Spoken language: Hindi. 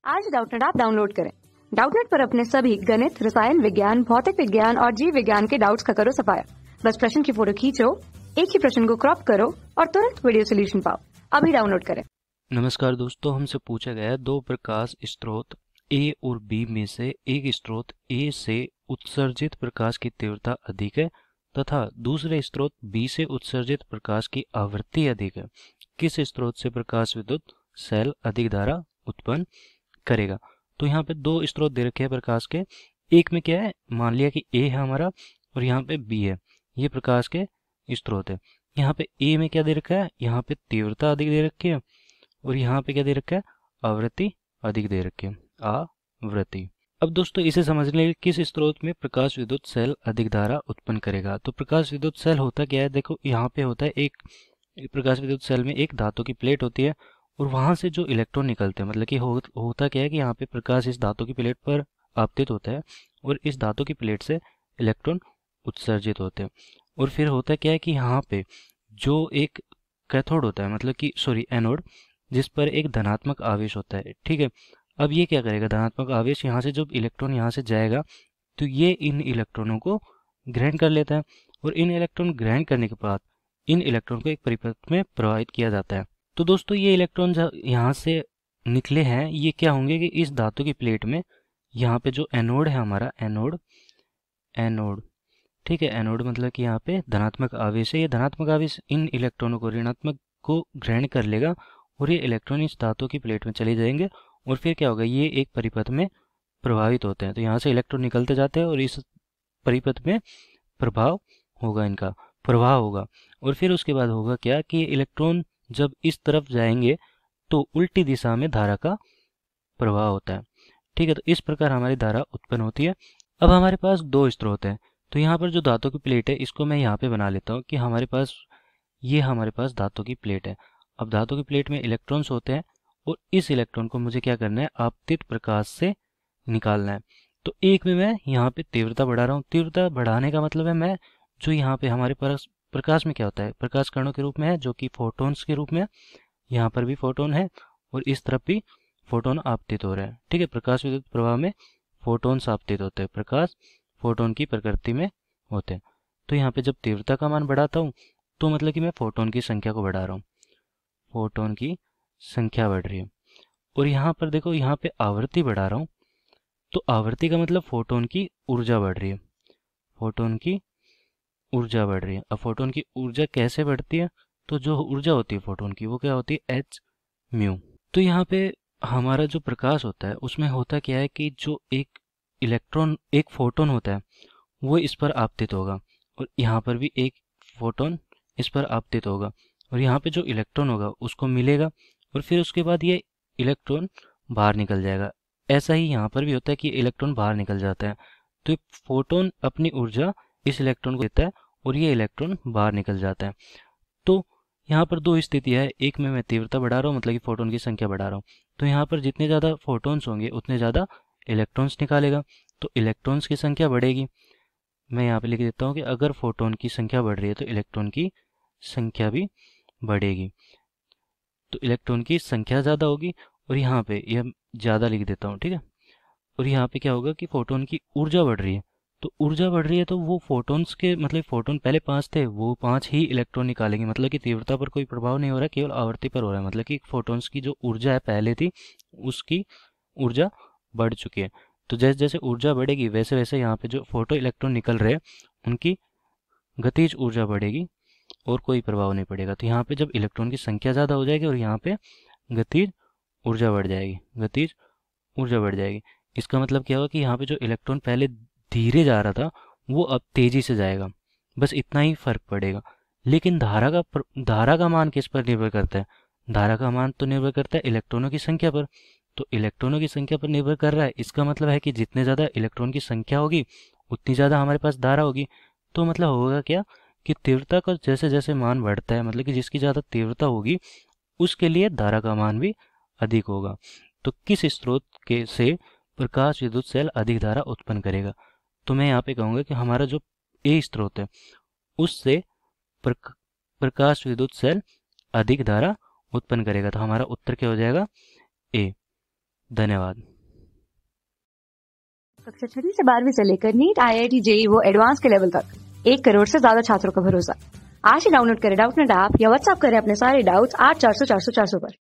आज डाउटनेट ऐप डाउनलोड करें। डाउटनेट पर अपने सभी गणित, रसायन विज्ञान, भौतिक विज्ञान और जीव विज्ञान के डाउट्स का करो सफाया। बस प्रश्न की फोटो खींचो, एक ही प्रश्न को क्रॉप करो और तुरंत वीडियो सोल्यूशन पाओ। अभी डाउनलोड करें। नमस्कार दोस्तों, हमसे पूछा गया है दो प्रकाश स्रोत ए और बी में से एक स्रोत ए से उत्सर्जित प्रकाश की तीव्रता अधिक है तथा दूसरे स्रोत बी से उत्सर्जित प्रकाश की आवृत्ति अधिक है। किस स्रोत से प्रकाश विद्युत सेल अधिक धारा उत्पन्न करेगा? तो यहाँ पे दो स्रोत दे रखे हैं प्रकाश के। एक में क्या है, मान लिया कि ए है हमारा और यहाँ पे बी है, ये प्रकाश के स्रोत है। यहाँ पे ए में क्या दे रखा है, यहाँ पे तीव्रता अधिक दे रखी है और यहाँ पे क्या दे रखा है, आवृत्ति अधिक दे रखी है, आवृत्ति। अब दोस्तों इसे समझने के लिए किस स्रोत में प्रकाश विद्युत सेल अधिक धारा उत्पन्न करेगा। तो प्रकाश विद्युत सेल होता क्या है, देखो यहाँ पे होता है एक प्रकाश विद्युत सेल में एक धातु की प्लेट होती है और वहां से जो इलेक्ट्रॉन निकलते हैं, मतलब कि होता क्या है कि यहाँ पे प्रकाश इस धातु की प्लेट पर आपतित होता है और इस धातु की प्लेट से इलेक्ट्रॉन उत्सर्जित होते हैं। और फिर होता क्या है कि यहाँ पे जो एक कैथोड होता है, मतलब कि एनोड, जिस पर एक धनात्मक आवेश होता है, ठीक है। अब ये क्या करेगा, धनात्मक आवेश यहाँ से जब इलेक्ट्रॉन यहाँ से जाएगा तो ये इन इलेक्ट्रॉनों को ग्रहण कर लेता है और इन इलेक्ट्रॉन ग्रहण करने के बाद इन इलेक्ट्रॉन को एक परिपथ में प्रवाहित किया जाता है। तो दोस्तों ये इलेक्ट्रॉन जब यहाँ से निकले हैं, ये क्या होंगे कि इस धातु की प्लेट में यहाँ पे जो एनोड है हमारा, एनोड, ठीक है, एनोड मतलब कि यहाँ पे धनात्मक आवेश है। ये धनात्मक आवेश इन इलेक्ट्रॉनों को, ऋणात्मक को ग्रहण कर लेगा और ये इलेक्ट्रॉन इस धातु की प्लेट में चले जाएंगे और फिर क्या होगा, ये एक परिपथ में प्रभावित होते हैं। तो यहाँ से इलेक्ट्रॉन निकलते जाते हैं और इस परिपथ में प्रभाव होगा, इनका प्रभाव होगा। और फिर उसके बाद होगा क्या कि इलेक्ट्रॉन जब इस तरफ जाएंगे तो उल्टी दिशा में धारा का प्रवाह होता है, ठीक है। तो इस प्रकार हमारी धारा उत्पन्न होती है। अब हमारे पास दो स्रोत हैं, तो यहाँ पर जो धातु की प्लेट है इसको मैं यहाँ पे बना लेता हूँ कि हमारे पास धातु की प्लेट है। अब धातु की प्लेट में इलेक्ट्रॉन्स होते हैं और इस इलेक्ट्रॉन को मुझे क्या करना है, आपतित प्रकाश से निकालना है। तो एक में मैं यहाँ पे तीव्रता बढ़ा रहा हूँ। तीव्रता बढ़ाने का मतलब है मैं जो यहाँ पे हमारे पास प्रकाश में क्या होता है, प्रकाश कणों के रूप में है, जो कि फोटोन्स के रूप में है। यहाँ पर भी फोटोन है और इस तरफ भी फोटोन आपतित हो रहे हैं, ठीक है। प्रकाश विद्युत प्रवाह में फोटोन्स आपतित होते हैं, प्रकाश फोटोन की प्रकृति में होते हैं। तो यहाँ पे जब तीव्रता का मान बढ़ाता हूँ तो मतलब कि मैं फोटोन की संख्या को बढ़ा रहा हूँ, फोटोन की संख्या बढ़ रही है। और यहाँ पर देखो, यहाँ पे आवृत्ति बढ़ा रहा हूँ, तो आवृत्ति का मतलब फोटोन की ऊर्जा बढ़ रही है, फोटोन की ऊर्जा बढ़ रही है। अब फोटोन की ऊर्जा कैसे बढ़ती है, तो जो ऊर्जा होती है फोटोन की वो क्या होती है, एच म्यू। तो यहाँ पे हमारा जो प्रकाश होता है उसमें होता क्या है कि जो एक इलेक्ट्रॉन, एक फोटोन होता है वो इस पर आपतित होगा और यहाँ पर भी एक फोटोन इस पर आपतित होगा और यहाँ पे जो इलेक्ट्रॉन होगा उसको मिलेगा और फिर उसके बाद ये इलेक्ट्रॉन बाहर निकल जाएगा। ऐसा ही यहाँ पर भी होता है कि इलेक्ट्रॉन बाहर निकल जाता है। तो फोटोन अपनी ऊर्जा इस इलेक्ट्रॉन को देता है और ये इलेक्ट्रॉन बाहर निकल जाता है। तो यहाँ पर दो स्थितियाँ है, एक में मैं तीव्रता बढ़ा रहा हूँ, मतलब कि फोटोन की संख्या बढ़ा रहा हूँ। तो यहाँ पर जितने ज़्यादा फोटोन्स होंगे उतने ज़्यादा इलेक्ट्रॉन्स निकालेगा, तो इलेक्ट्रॉन्स की संख्या बढ़ेगी। मैं यहाँ पे लिख देता हूँ कि अगर फोटोन की संख्या बढ़ रही है तो इलेक्ट्रॉन की संख्या भी बढ़ेगी। तो इलेक्ट्रॉन की संख्या ज़्यादा होगी और यहाँ पे यह ज़्यादा लिख देता हूँ, ठीक है। और यहाँ पे क्या होगा कि फोटोन की ऊर्जा बढ़ रही है, तो ऊर्जा बढ़ रही है तो वो फोटोन्स के, मतलब फोटोन पहले 5 थे, वो 5 ही इलेक्ट्रॉन निकालेंगे। मतलब कि तीव्रता पर कोई प्रभाव नहीं हो रहा है, केवल आवृत्ति पर हो रहा है। मतलब कि फोटोन्स की जो ऊर्जा है पहले थी उसकी ऊर्जा बढ़ चुकी है। तो जैसे जैसे ऊर्जा बढ़ेगी वैसे वैसे यहाँ पे जो फोटो इलेक्ट्रॉन निकल रहे हैं उनकी गतिज ऊर्जा बढ़ेगी और कोई प्रभाव नहीं पड़ेगा। तो यहाँ पे जब इलेक्ट्रॉन की संख्या ज़्यादा हो जाएगी और यहाँ पे गतिज ऊर्जा बढ़ जाएगी, गतिज ऊर्जा बढ़ जाएगी। इसका मतलब क्या होगा कि यहाँ पे जो इलेक्ट्रॉन पहले धीरे जा रहा था वो अब तेजी से जाएगा, बस इतना ही फर्क पड़ेगा। लेकिन धारा का मान किस पर निर्भर करता है, धारा का मान तो निर्भर करता है इलेक्ट्रॉनों की संख्या पर। तो इलेक्ट्रॉनों की संख्या पर निर्भर कर रहा है, इसका मतलब है कि जितने ज़्यादा इलेक्ट्रॉन की संख्या होगी उतनी ज़्यादा हमारे पास धारा होगी। तो मतलब होगा क्या कि तीव्रता का जैसे जैसे मान बढ़ता है, मतलब कि जिसकी ज़्यादा तीव्रता होगी उसके लिए धारा का मान भी अधिक होगा। तो किस स्रोत के से प्रकाश विद्युत सेल अधिक धारा उत्पन्न करेगा? तो मैं यहाँ पे कहूँगा कि हमारा जो ए स्रोत है उससे प्रकाश विद्युत सेल अधिक धारा उत्पन्न करेगा। तो हमारा उत्तर क्या हो जाएगा, ए। धन्यवाद। कक्षा 6वीं से 12वीं से लेकर नीट, IIT, JEE वो एडवांस के लेवल तक 1 करोड़ से ज्यादा छात्रों का भरोसा। आज ही डाउनलोड करें डाउटनेट ऐप या व्हाट्सएप करें अपने सारे डाउट्स 8400 400 400 पर।